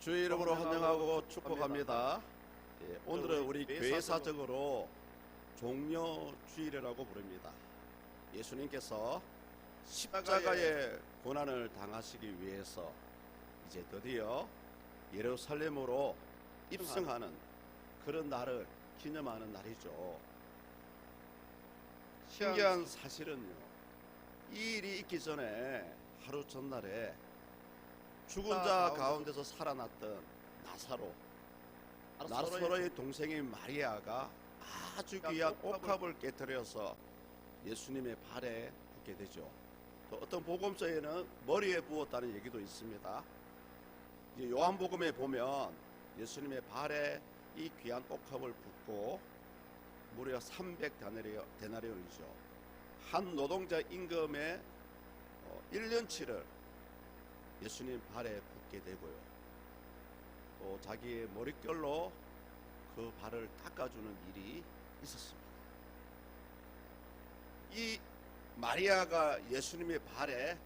주의 이름으로 환영하고 축복합니다. 오늘은 우리 교회사적으로 종려주일이라고 부릅니다. 예수님께서 십자가의 고난을 당하시기 위해서 이제 드디어 예루살렘으로 입성하는 그런 날을 기념하는 날이죠. 신기한 사실은요, 이 일이 있기 전에 하루 전날에 죽은 자 가운데서 살아났던 나사로의 동생인 마리아가 아주 귀한 옥합을 깨뜨려서 예수님의 발에 붓게 되죠. 또 어떤 복음서에는 머리에 부었다는 얘기도 있습니다. 이제 요한복음에 보면 예수님의 발에 이 귀한 옥합을 붓고 무려 300데나리온이죠. 한 노동자 임금의 1년치를 예수님 발에 붓게 되고요. 또 자기의 머릿결로 그 발을 닦아주는 일이 있었습니다. 이 마리아가 예수님의 발에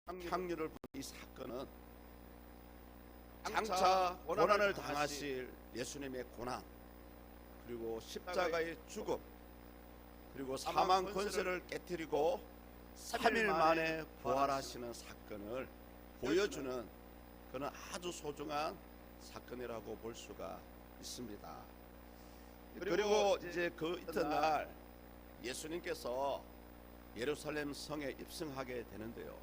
향유를 붓는 이 사건은 장차 고난을 당하실 예수님의 고난, 그리고 십자가의 죽음, 그리고 사망 권세를 깨뜨리고 3일 만에 부활하시는 사건을 보여주는 그런 아주 소중한 사건이라고 볼 수가 있습니다. 그리고 이제 그 이튿날 예수님께서 예루살렘 성에 입성하게 되는데요.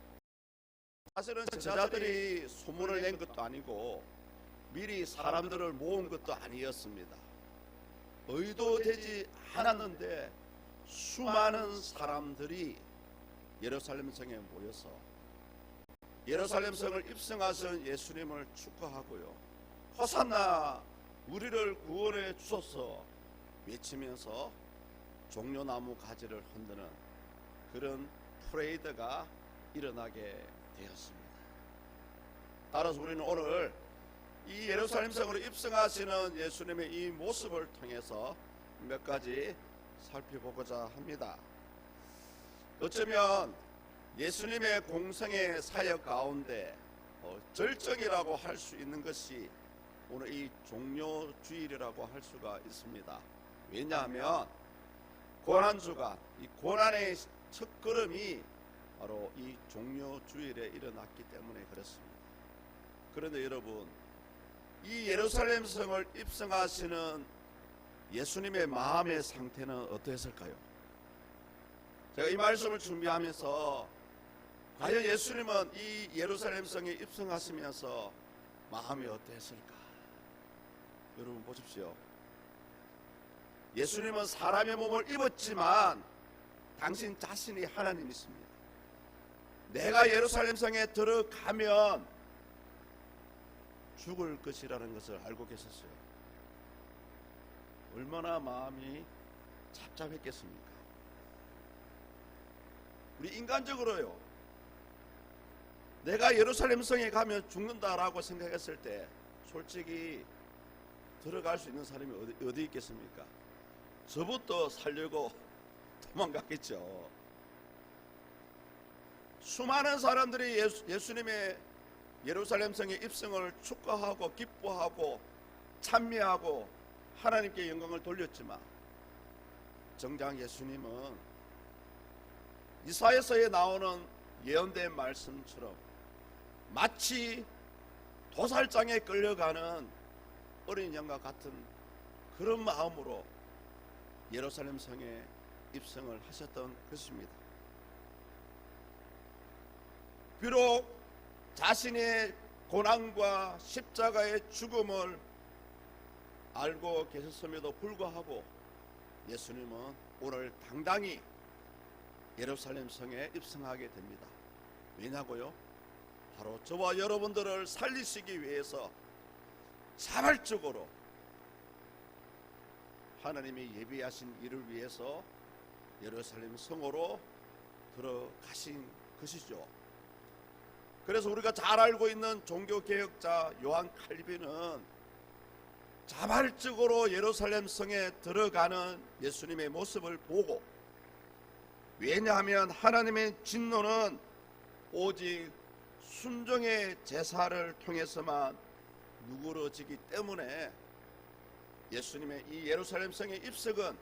사실은 제자들이 소문을 낸 것도 아니고 미리 사람들을 모은 것도 아니었습니다. 의도되지 않았는데 수많은 사람들이 예루살렘 성에 모여서 예루살렘 성을 입성하신 예수님을 축하하고요, 호산나 우리를 구원해 주소서 외치면서 종려나무 가지를 흔드는 그런 프레이드가 일어나게 되었습니다. 따라서 우리는 오늘 이 예루살렘 성으로 입성하시는 예수님의 이 모습을 통해서 몇 가지 살펴보고자 합니다. 어쩌면 예수님의 공생의 사역 가운데 절정이라고 할 수 있는 것이 오늘 이 종려주일이라고 할 수가 있습니다. 왜냐하면 고난주간, 이 고난의 첫걸음이 바로 이 종려주일에 일어났기 때문에 그렇습니다. 그런데 여러분, 이 예루살렘 성을 입성하시는 예수님의 마음의 상태는 어떠했을까요? 제가 이 말씀을 준비하면서 과연 예수님은 이 예루살렘 성에 입성하시면서 마음이 어떠했을까? 여러분 보십시오. 예수님은 사람의 몸을 입었지만 당신 자신이 하나님이십니다. 내가 예루살렘 성에 들어가면 죽을 것이라는 것을 알고 계셨어요. 얼마나 마음이 착잡했겠습니까? 우리 인간적으로요, 내가 예루살렘 성에 가면 죽는다라고 생각했을 때 솔직히 들어갈 수 있는 사람이 어디 있겠습니까? 저부터 살려고 도망갔겠죠. 수많은 사람들이 예수님의 예루살렘 성의 입성을 축하하고 기뻐하고 찬미하고 하나님께 영광을 돌렸지만 정작 예수님은 이사야서에 나오는 예언된 말씀처럼 마치 도살장에 끌려가는 어린 양과 같은 그런 마음으로 예루살렘 성에 입성을 하셨던 것입니다. 비록 자신의 고난과 십자가의 죽음을 알고 계셨음에도 불구하고 예수님은 오늘 당당히 예루살렘 성에 입성하게 됩니다. 왜냐고요? 바로 저와 여러분들을 살리시기 위해서 자발적으로 하나님이 예비하신 일을 위해서 예루살렘 성으로 들어가신 것이죠. 그래서 우리가 잘 알고 있는 종교개혁자 요한 칼빈은 자발적으로 예루살렘 성에 들어가는 예수님의 모습을 보고, 왜냐하면 하나님의 진노는 오직 순종의 제사를 통해서만 누그러지기 때문에 예수님의 이 예루살렘 성의 입성은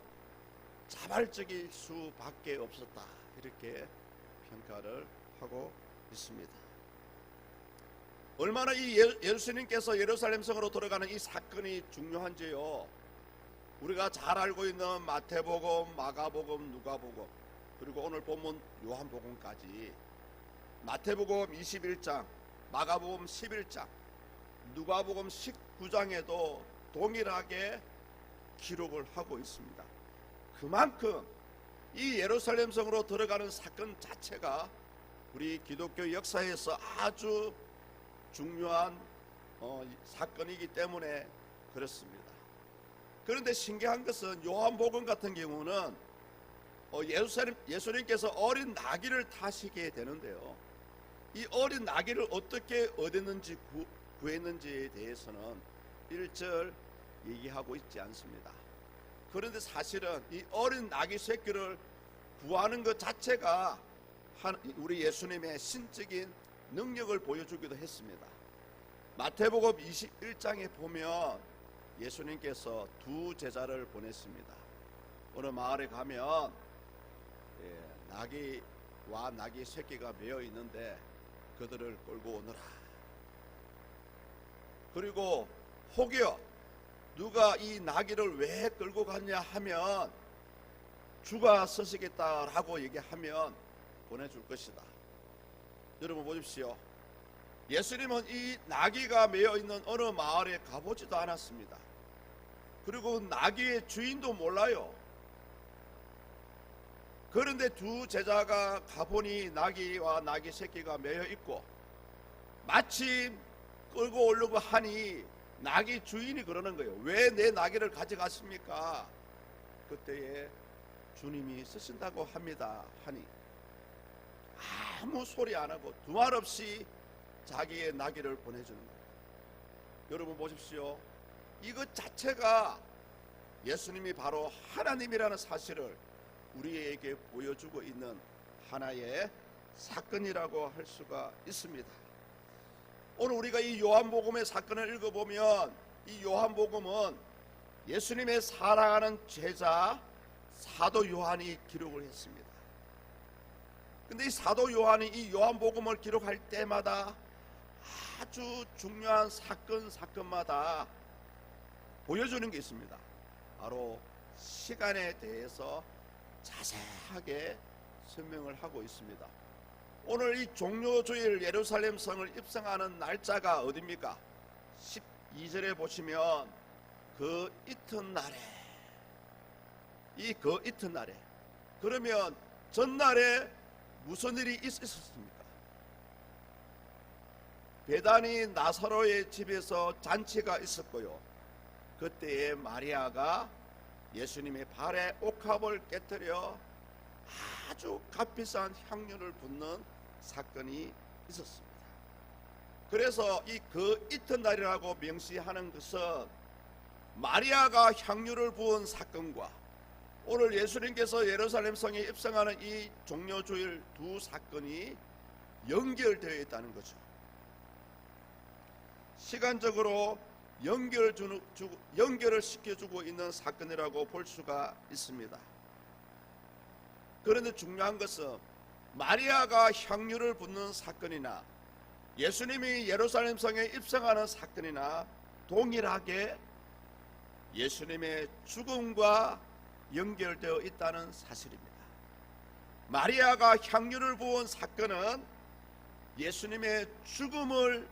자발적일 수밖에 없었다, 이렇게 평가를 하고 있습니다. 얼마나 이 예수님께서 예루살렘 성으로 들어가는 이 사건이 중요한지요, 우리가 잘 알고 있는 마태복음, 마가복음, 누가복음, 그리고 오늘 본문 요한복음까지 마태복음 21장, 마가복음 11장, 누가복음 19장에도 동일하게 기록을 하고 있습니다. 그만큼 이 예루살렘 성으로 들어가는 사건 자체가 우리 기독교 역사에서 아주 중요한 사건이기 때문에 그렇습니다. 그런데 신기한 것은 요한복음 같은 경우는 예수님께서 어린 나귀를 타시게 되는데요, 이 어린 나귀를 어떻게 얻었는지 구했는지에 대해서는 1절 얘기하고 있지 않습니다. 그런데 사실은 이 어린 나귀 새끼를 구하는 것 자체가 우리 예수님의 신적인 능력을 보여주기도 했습니다. 마태복음 21장에 보면 예수님께서 두 제자를 보냈습니다. 어느 마을에 가면 나귀와 나귀 새끼가 매여 있는데 그들을 끌고 오너라. 그리고 혹여 누가 이 나귀를 왜 끌고 갔냐 하면 주가 쓰시겠다라고 얘기하면 보내줄 것이다. 여러분 보십시오. 예수님은 이 나귀가 매여 있는 어느 마을에 가보지도 않았습니다. 그리고 나귀의 주인도 몰라요. 그런데 두 제자가 가보니 나귀와 나귀 새끼가 매여 있고, 마침 끌고 오려고 하니 나귀 주인이 그러는 거예요. 왜 내 나귀를 가져갔습니까? 그때에 주님이 쓰신다고 합니다 하니 아무 소리 안 하고 두말 없이 자기의 나귀를 보내주는 거예요. 여러분 보십시오. 이것 자체가 예수님이 바로 하나님이라는 사실을 우리에게 보여주고 있는 하나의 사건이라고 할 수가 있습니다. 오늘 우리가 이 요한복음의 사건을 읽어보면 이 요한복음은 예수님의 사랑하는 제자 사도 요한이 기록을 했습니다. 근데 이 사도 요한이 이 요한복음을 기록할 때마다 아주 중요한 사건마다 보여주는 게 있습니다. 바로 시간에 대해서 자세하게 설명을 하고 있습니다. 오늘 이 종료주일 예루살렘 성을 입성하는 날짜가 어디입니까? 12절에 보시면 그 이튿날에, 그 이튿날에, 그러면 전날에 무슨 일이 있었습니까? 베다니 나사로의 집에서 잔치가 있었고요, 그때에 마리아가 예수님의 발에 옥합을 깨뜨려 아주 값비싼 향료를 붓는 사건이 있었습니다. 그래서 이 그 이튿날이라고 명시하는 것은 마리아가 향유를 부은 사건과 오늘 예수님께서 예루살렘 성에 입성하는 이 종료주일 두 사건이 연결되어 있다는 거죠. 시간적으로 연결을 시켜주고 있는 사건이라고 볼 수가 있습니다. 그런데 중요한 것은 마리아가 향유를 붓는 사건이나 예수님이 예루살렘 성에 입성하는 사건이나 동일하게 예수님의 죽음과 연결되어 있다는 사실입니다. 마리아가 향유를 부은 사건은 예수님의 죽음을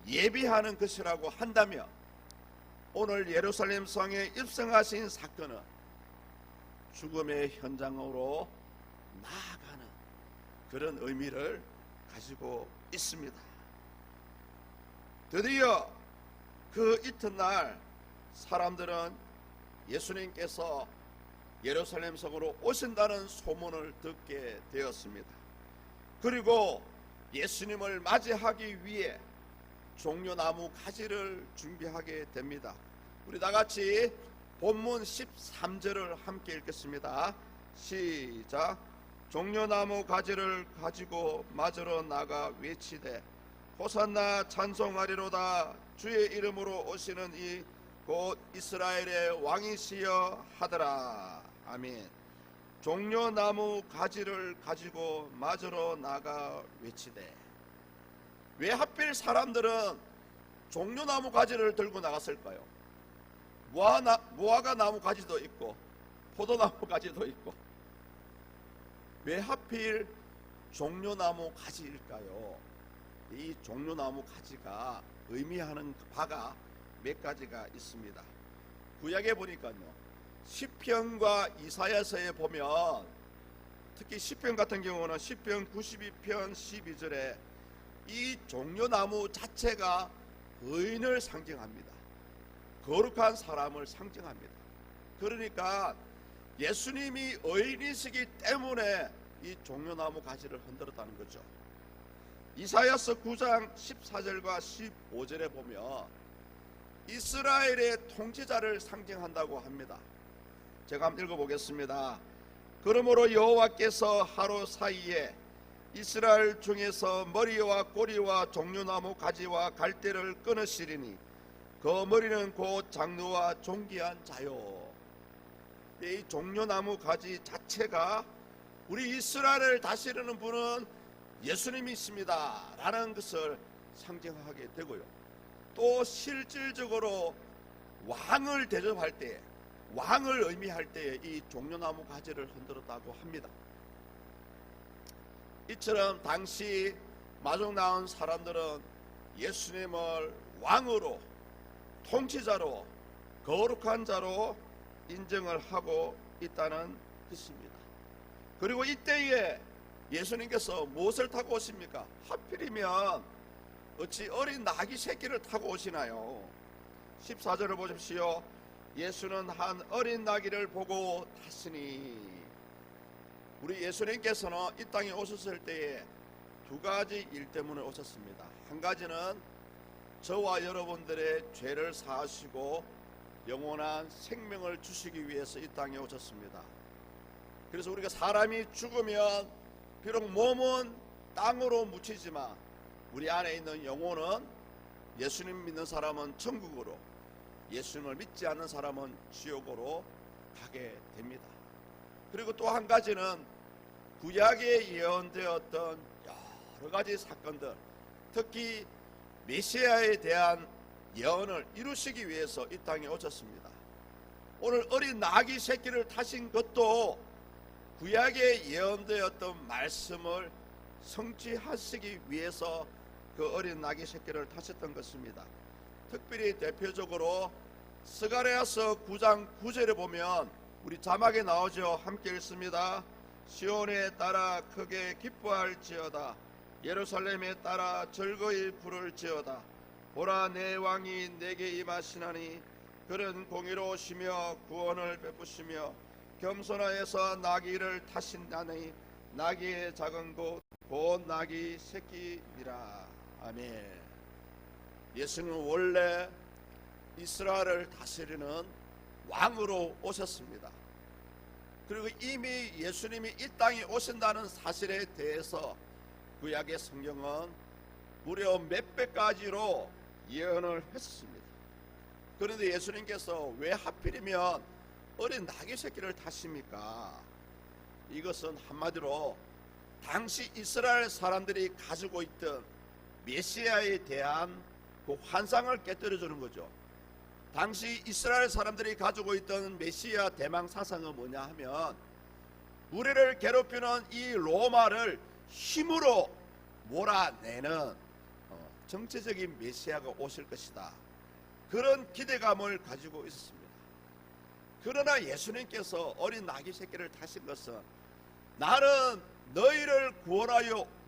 예비하는 것이라고 한다면, 오늘 예루살렘 성에 입성하신 사건은 죽음의 현장으로 나아가는 그런 의미를 가지고 있습니다. 드디어 그 이튿날 사람들은 예수님께서 예루살렘 성으로 오신다는 소문을 듣게 되었습니다. 그리고 예수님을 맞이하기 위해 종려나무 가지를 준비하게 됩니다. 우리 다같이 본문 13절을 함께 읽겠습니다. 시작. 종려나무 가지를 가지고 맞으러 나가 외치되 호산나 찬송하리로다 주의 이름으로 오시는 이 곧 이스라엘의 왕이시여 하더라. 아멘. 종려나무 가지를 가지고 맞으러 나가 외치되. 왜 하필 사람들은 종려나무 가지를 들고 나갔을까요? 무화과 나무 가지도 있고 포도나무 가지도 있고, 왜 하필 종려나무 가지일까요? 이 종려나무 가지가 의미하는 바가 몇 가지가 있습니다. 구약에 보니까요, 시편과 이사야서에 보면, 특히 시편 같은 경우는 시편 92편 12절에 이 종려나무 자체가 의인을 상징합니다. 거룩한 사람을 상징합니다. 그러니까 예수님이 의인이시기 때문에 이 종려나무 가지를 흔들었다는 거죠. 이사야서 9장 14절과 15절에 보면 이스라엘의 통치자를 상징한다고 합니다. 제가 한번 읽어보겠습니다. 그러므로 여호와께서 하루 사이에 이스라엘 중에서 머리와 꼬리와 종려나무 가지와 갈대를 끊으시리니 그 머리는 곧 장로와 존귀한 자요. 이 종려나무 가지 자체가 우리 이스라엘을 다스리는 분은 예수님이십니다 라는 것을 상징하게 되고요, 또 실질적으로 왕을 대접할 때, 왕을 의미할 때에 이 종려나무 가지를 흔들었다고 합니다. 이처럼 당시 마중 나온 사람들은 예수님을 왕으로, 통치자로, 거룩한 자로 인정을 하고 있다는 것입니다. 그리고 이때에 예수님께서 무엇을 타고 오십니까? 하필이면 어찌 어린 나귀 새끼를 타고 오시나요? 14절을 보십시오. 예수는 한 어린 나귀를 보고 탔으니. 우리 예수님께서는 이 땅에 오셨을 때에 두 가지 일 때문에 오셨습니다. 한 가지는 저와 여러분들의 죄를 사하시고 영원한 생명을 주시기 위해서 이 땅에 오셨습니다. 그래서 우리가 사람이 죽으면 비록 몸은 땅으로 묻히지만 우리 안에 있는 영혼은, 예수님 믿는 사람은 천국으로, 예수님을 믿지 않는 사람은 지옥으로 가게 됩니다. 그리고 또 한 가지는 구약에 예언되었던 여러 가지 사건들, 특히 메시아에 대한 예언을 이루시기 위해서 이 땅에 오셨습니다. 오늘 어린 나귀 새끼를 타신 것도 구약에 예언되었던 말씀을 성취하시기 위해서 그 어린 나귀 새끼를 타셨던 것입니다. 특별히 대표적으로 스가랴서 9장 9절에 보면 우리 자막에 나오죠. 함께 읽습니다. 시온에 따라 크게 기뻐할지어다. 예루살렘에 따라 즐거이 부를지어다. 보라, 내 왕이 내게 임하시나니 그는 공의로우시며 구원을 베푸시며 겸손하여서 나귀를 타신다니 나귀의 작은 곳 곧 나귀 새끼니라. 아멘. 예수님은 원래 이스라엘을 다스리는 왕으로 오셨습니다. 그리고 이미 예수님이 이 땅에 오신다는 사실에 대해서 구약의 성경은 무려 몇백 가지로 예언을 했습니다. 그런데 예수님께서 왜 하필이면 어린 나귀 새끼를 타십니까? 이것은 한마디로 당시 이스라엘 사람들이 가지고 있던 메시아에 대한 그 환상을 깨뜨려주는 거죠. 당시 이스라엘 사람들이 가지고 있던 메시아 대망 사상은 뭐냐 하면, 우리를 괴롭히는 이 로마를 힘으로 몰아내는 정체적인 메시아가 오실 것이다, 그런 기대감을 가지고 있었습니다. 그러나 예수님께서 어린 나귀 새끼를 타신 것은 나는 너희를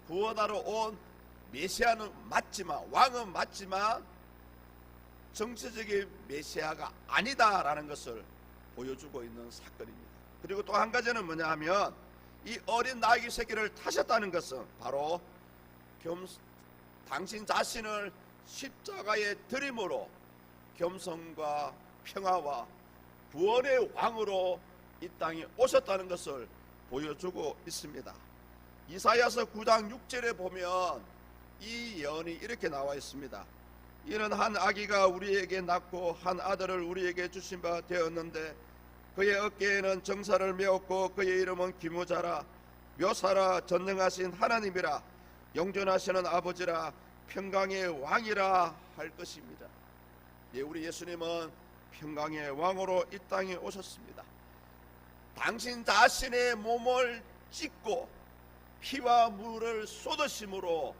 구원하러 온 메시아는 맞지만, 왕은 맞지만 정치적인 메시아가 아니다라는 것을 보여주고 있는 사건입니다. 그리고 또 한 가지는 뭐냐 하면, 이 어린 나귀 새끼를 타셨다는 것은 바로 당신 자신을 십자가에 드림으로 겸손과 평화와 구원의 왕으로 이 땅에 오셨다는 것을 보여주고 있습니다. 이사야서 9장 6절에 보면 이 예언이 이렇게 나와 있습니다. 이는 한 아기가 우리에게 낳고 한 아들을 우리에게 주신 바 되었는데 그의 어깨에는 정사를 메었고 그의 이름은 기무자라 묘사라 전능하신 하나님이라 영존하시는 아버지라 평강의 왕이라 할 것입니다. 예, 우리 예수님은 평강의 왕으로 이 땅에 오셨습니다. 당신 자신의 몸을 찢고 피와 물을 쏟으심으로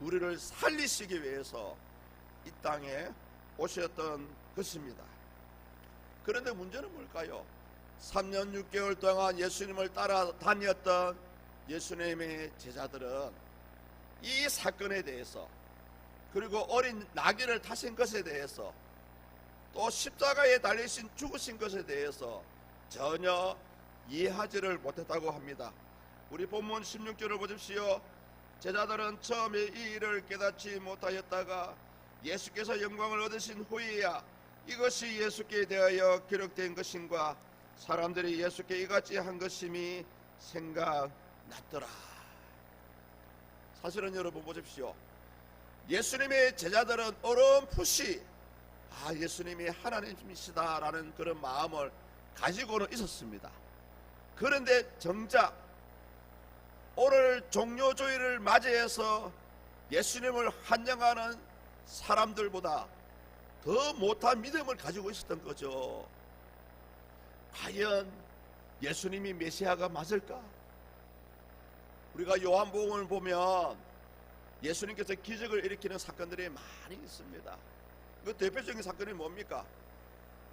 우리를 살리시기 위해서 이 땅에 오셨던 것입니다. 그런데 문제는 뭘까요? 3년 6개월 동안 예수님을 따라다녔던 예수님의 제자들은 이 사건에 대해서, 그리고 어린 나귀를 타신 것에 대해서, 또 십자가에 달리신 죽으신 것에 대해서 전혀 이해하지를 못했다고 합니다. 우리 본문 16절을 보십시오. 제자들은 처음에 이 일을 깨닫지 못하였다가 예수께서 영광을 얻으신 후에야 이것이 예수께 대하여 기록된 것인가 사람들이 예수께 이같이 한 것임이 생각났더라. 사실은 여러분 보십시오. 예수님의 제자들은 어렴풋이 예수님이 하나님이시다라는 그런 마음을 가지고는 있었습니다. 그런데 정작 오늘 종료주일을 맞이해서 예수님을 환영하는 사람들보다 더 못한 믿음을 가지고 있었던 거죠. 과연 예수님이 메시아가 맞을까? 우리가 요한복음을 보면 예수님께서 기적을 일으키는 사건들이 많이 있습니다. 그 대표적인 사건이 뭡니까?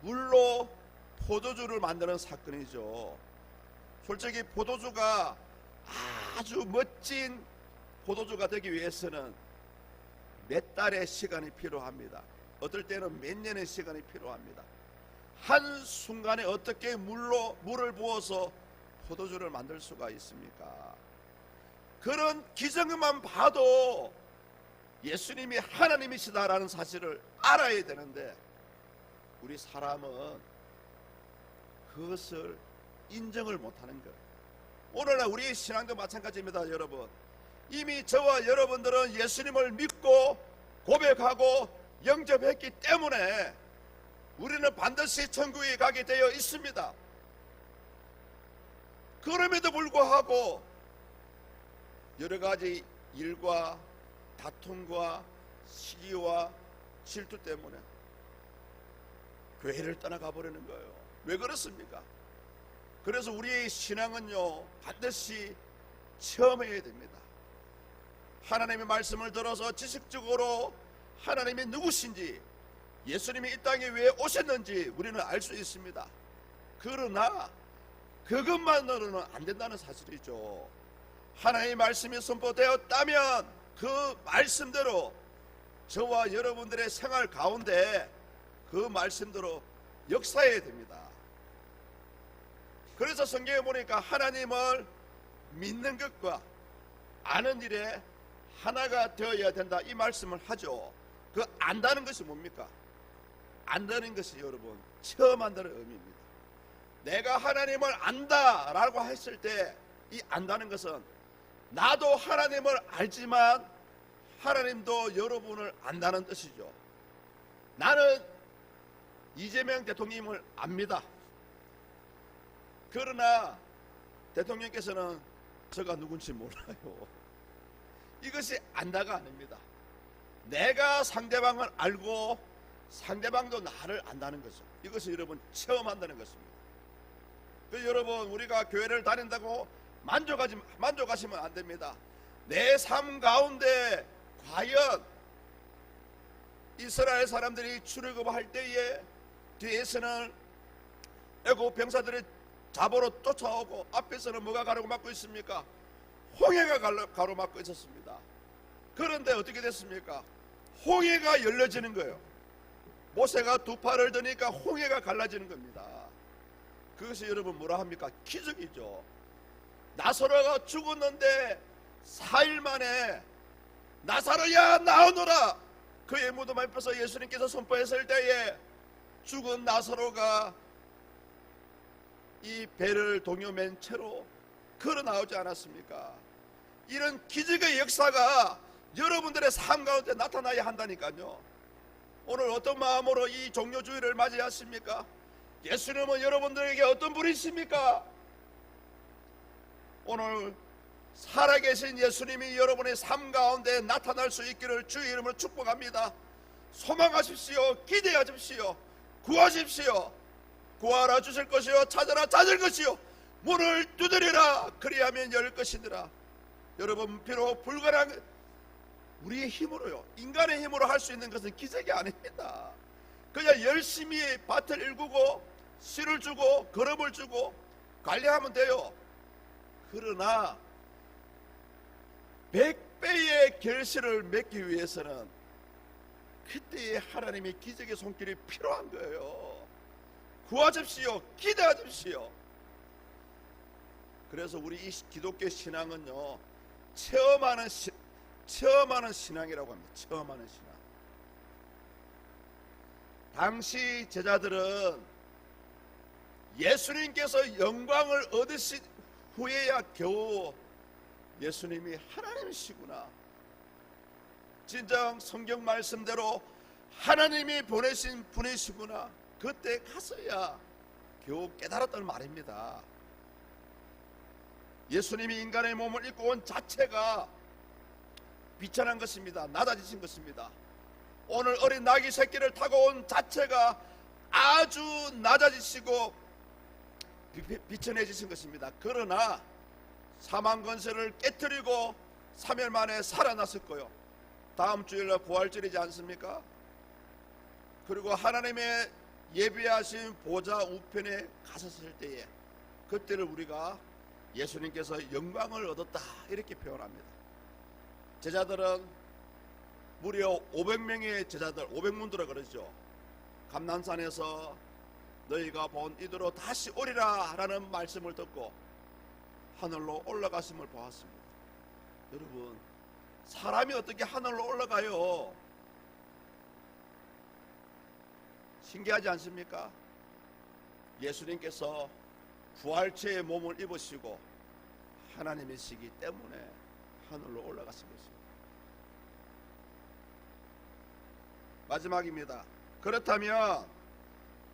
물로 포도주를 만드는 사건이죠. 솔직히 포도주가 아주 멋진 포도주가 되기 위해서는 몇 달의 시간이 필요합니다. 어떨 때는 몇 년의 시간이 필요합니다. 한순간에 어떻게 물을 부어서 포도주를 만들 수가 있습니까? 그런 기적만 봐도 예수님이 하나님이시다라는 사실을 알아야 되는데 우리 사람은 그것을 인정을 못하는 거예요. 오늘날 우리의 신앙도 마찬가지입니다. 여러분, 이미 저와 여러분들은 예수님을 믿고 고백하고 영접했기 때문에 우리는 반드시 천국에 가게 되어 있습니다. 그럼에도 불구하고 여러 가지 일과 다툼과 시기와 질투 때문에 교회를 떠나가 버리는 거예요. 왜 그렇습니까? 그래서 우리의 신앙은요, 반드시 체험해야 됩니다. 하나님의 말씀을 들어서 지식적으로 하나님이 누구신지, 예수님이 이 땅에 왜 오셨는지 우리는 알 수 있습니다. 그러나 그것만으로는 안 된다는 사실이죠. 하나님의 말씀이 선포되었다면 그 말씀대로 저와 여러분들의 생활 가운데 그 말씀대로 역사해야 됩니다. 그래서 성경에 보니까 하나님을 믿는 것과 아는 일에 하나가 되어야 된다, 이 말씀을 하죠. 그 안다는 것이 뭡니까? 안다는 것이 여러분 체험한다는 의미입니다. 내가 하나님을 안다라고 했을 때 이 안다는 것은 나도 하나님을 알지만 하나님도 여러분을 안다는 뜻이죠. 나는 이재명 대통령을 압니다. 그러나 대통령께서는 저가 누군지 몰라요. 이것이 안다가 아닙니다. 내가 상대방을 알고 상대방도 나를 안다는 거죠. 이것이 여러분 체험한다는 것입니다. 그 여러분, 우리가 교회를 다닌다고 만족하시면 안 됩니다. 내 삶 가운데 과연 이스라엘 사람들이 출애굽할 때에 뒤에서는 애굽 병사들이 잡으러 쫓아오고 앞에서는 뭐가 가로막고 있습니까? 홍해가 가로막고 있었습니다. 그런데 어떻게 됐습니까? 홍해가 열려지는 거예요. 모세가 두 팔을 드니까 홍해가 갈라지는 겁니다. 그것이 여러분 뭐라 합니까? 기적이죠. 나사로가 죽었는데 4일 만에 나사로야 나오너라, 그의 무덤 앞에서 예수님께서 선포했을 때에 죽은 나사로가 이 배를 동요맨 채로 걸어 나오지 않았습니까? 이런 기적의 역사가 여러분들의 삶 가운데 나타나야 한다니까요. 오늘 어떤 마음으로 이 종료주의를 맞이하십니까? 예수님은 여러분들에게 어떤 분이십니까? 오늘 살아계신 예수님이 여러분의 삶 가운데 나타날 수 있기를 주의 이름으로 축복합니다. 소망하십시오. 기대하십시오. 구하십시오. 구하라 주실 것이요 찾아라 찾을 것이요 문을 두드리라 그리하면 열 것이니라. 여러분, 비록 불가능한 우리의 힘으로요, 인간의 힘으로 할 수 있는 것은 기적이 아닙니다. 그냥 열심히 밭을 일구고 씨를 주고 거름을 주고 관리하면 돼요. 그러나 100배의 결실을 맺기 위해서는 그때의 하나님의 기적의 손길이 필요한 거예요. 구하십시오. 기대하십시오. 그래서 우리 이 기독교 신앙은요, 체험하는 신앙이라고 합니다. 체험하는 신앙. 당시 제자들은 예수님께서 영광을 얻으신 후에야 겨우 예수님이 하나님이시구나, 진정 성경 말씀대로 하나님이 보내신 분이시구나, 그때 가서야 겨우 깨달았다는 말입니다. 예수님이 인간의 몸을 입고 온 자체가 비천한 것입니다. 낮아지신 것입니다. 오늘 어린 나귀 새끼를 타고 온 자체가 아주 낮아지시고 비천해지신 것입니다. 그러나 사망 권세를 깨뜨리고 3일 만에 살아났을 거요. 다음 주일날 부활절이지 않습니까? 그리고 하나님의 예비하신 보좌 우편에 가셨을 때에 그때를 우리가 예수님께서 영광을 얻었다 이렇게 표현합니다. 제자들은 무려 500명의 제자들, 500문도라 그러죠. 감난산에서 너희가 본 이대로 다시 오리라 라는 말씀을 듣고 하늘로 올라가심을 보았습니다. 여러분, 사람이 어떻게 하늘로 올라가요? 신기하지 않습니까? 예수님께서 부활체의 몸을 입으시고 하나님이시기 때문에 하늘로 올라가신 것입니다. 마지막입니다. 그렇다면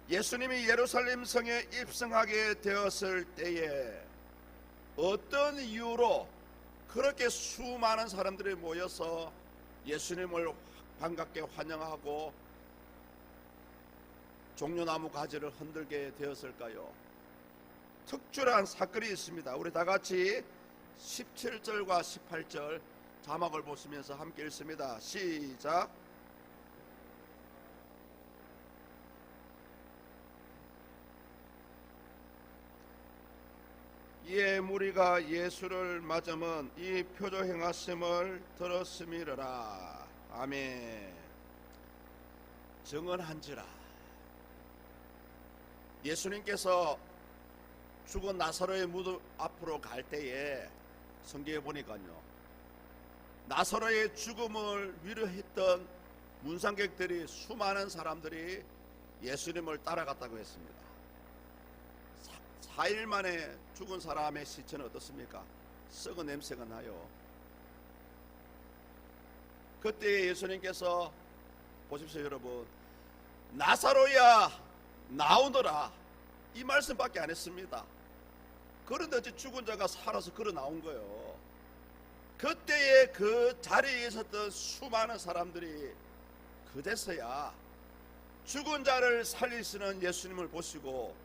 예수님이 예루살렘 성에 입성하게 되었을 때에 어떤 이유로 그렇게 수많은 사람들이 모여서 예수님을 반갑게 환영하고 종려나무 가지를 흔들게 되었을까요? 특출한 사건이 있습니다. 우리 다 같이 17절과 18절 자막을 보시면서 함께 읽습니다. 시작. 이에 무리가 예수를 맞으면 이 표적 행하심을 들었음이라. 아멘. 증언한지라. 예수님께서 죽은 나사로의 무덤 앞으로 갈 때에 성경에 보니까요, 나사로의 죽음을 위로했던 문상객들이, 수많은 사람들이 예수님을 따라갔다고 했습니다. 4일 만에 죽은 사람의 시체는 어떻습니까? 썩은 냄새가 나요. 그때 예수님께서 보십시오. 여러분, 나사로야 나오너라 이 말씀밖에 안 했습니다. 그런데 어째 죽은 자가 살아서 걸어 나온 거예요. 그때의 그 자리에 있었던 수많은 사람들이 그제서야 죽은 자를 살리시는 예수님을 보시고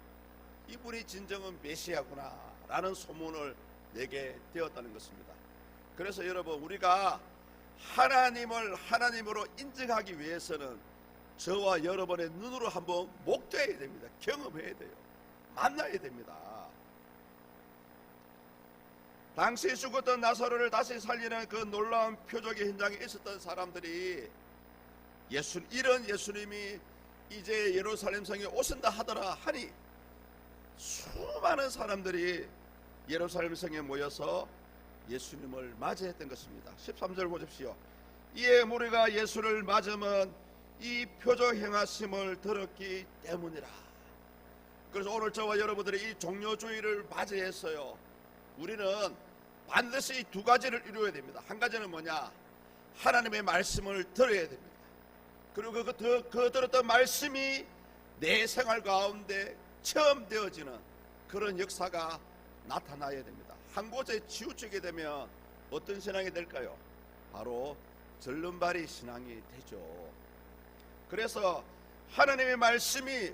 이분이 진정한 메시아구나 라는 소문을 내게 되었다는 것입니다. 그래서 여러분, 우리가 하나님을 하나님으로 인정하기 위해서는 저와 여러분의 눈으로 한번 목도해야 됩니다. 경험해야 돼요. 만나야 됩니다. 당시 죽었던 나사로를 다시 살리는 그 놀라운 표적의 현장에 있었던 사람들이 이런 예수님이 이제 예루살렘 성에 오신다 하더라 하니 수많은 사람들이 예루살렘 성에 모여서 예수님을 맞이했던 것입니다. 13절 보십시오. 이에 무리가 예수를 맞으면 이 표적 행하심을 들었기 때문이라. 그래서 오늘 저와 여러분들이 이 종료주의를 맞이했어요. 우리는 반드시 두 가지를 이루어야 됩니다. 한 가지는 뭐냐? 하나님의 말씀을 들어야 됩니다. 그리고 그 들었던 말씀이 내 생활 가운데 체험되어지는 그런 역사가 나타나야 됩니다. 한 곳에 치우치게 되면 어떤 신앙이 될까요? 바로 절름발이 신앙이 되죠. 그래서 하나님의 말씀이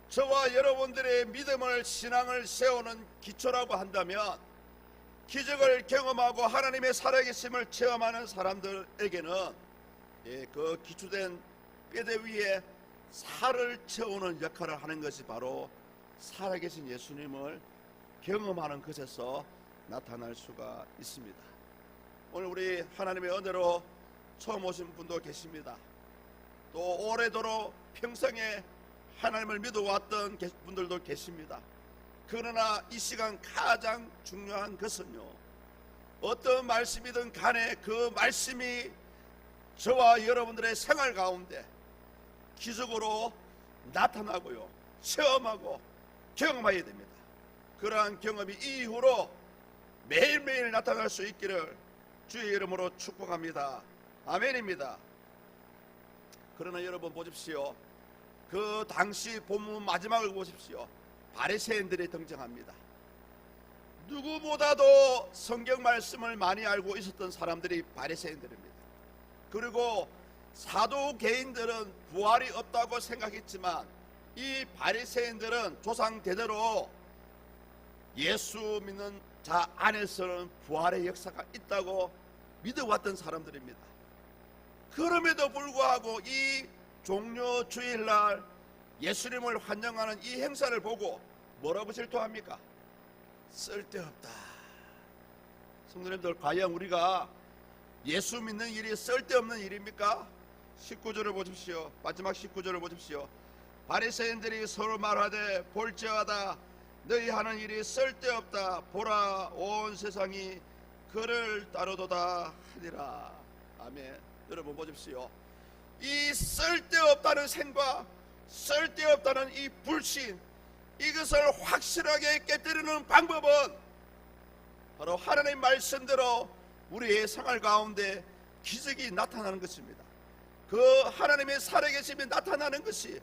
저와 여러분들의 믿음을, 신앙을 세우는 기초라고 한다면, 기적을 경험하고 하나님의 살아계심을 체험하는 사람들에게는 그 기초된 뼈대 위에 살을 채우는 역할을 하는 것이 바로 살아계신 예수님을 경험하는 것에서 나타날 수가 있습니다. 오늘 우리 하나님의 은혜로 처음 오신 분도 계십니다. 또 오래도록 평생에 하나님을 믿어왔던 분들도 계십니다. 그러나 이 시간 가장 중요한 것은요, 어떤 말씀이든 간에 그 말씀이 저와 여러분들의 생활 가운데 기적으로 나타나고요, 체험하고 경험해야 됩니다. 그러한 경험이 이후로 매일매일 나타날 수 있기를 주의 이름으로 축복합니다. 아멘입니다. 그러나 여러분 보십시오. 그 당시 본문 마지막을 보십시오. 바리새인들이 등장합니다. 누구보다도 성경 말씀을 많이 알고 있었던 사람들이 바리새인들입니다. 그리고 사두개인들은 부활이 없다고 생각했지만, 이 바리새인들은 조상 대대로 예수 믿는 자 안에서는 부활의 역사가 있다고 믿어왔던 사람들입니다. 그럼에도 불구하고 이 종려 주일날 예수님을 환영하는 이 행사를 보고 뭐라고 질투합니까? 쓸데없다. 성도님들, 과연 우리가 예수 믿는 일이 쓸데없는 일입니까? 19절을 보십시오. 마지막 19절을 보십시오. 바리새인들이 서로 말하되 볼지어다 너희 하는 일이 쓸데없다. 보라 온 세상이 그를 따르도다 하니라. 아멘. 여러분 보십시오. 이 쓸데없다는 생각, 쓸데없다는 이 불신, 이것을 확실하게 깨뜨리는 방법은 바로 하나님의 말씀대로 우리의 생활 가운데 기적이 나타나는 것입니다. 그 하나님의 살아계심이 나타나는 것이,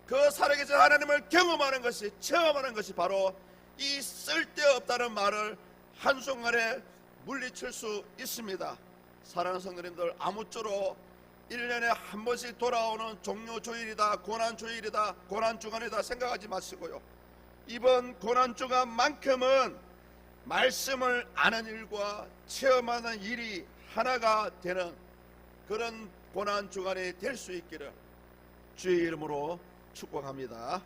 그 살아계신 하나님을 경험하는 것이, 체험하는 것이 바로 이 쓸데없다는 말을 한순간에 물리칠 수 있습니다. 사랑하는 성도님들, 아무쪼록 1년에 한 번씩 돌아오는 종료주일이다, 고난주일이다, 고난주간이다 생각하지 마시고요, 이번 고난주간만큼은 말씀을 아는 일과 체험하는 일이 하나가 되는 그런 고난주간이 될 수 있기를 주의 이름으로 축복합니다.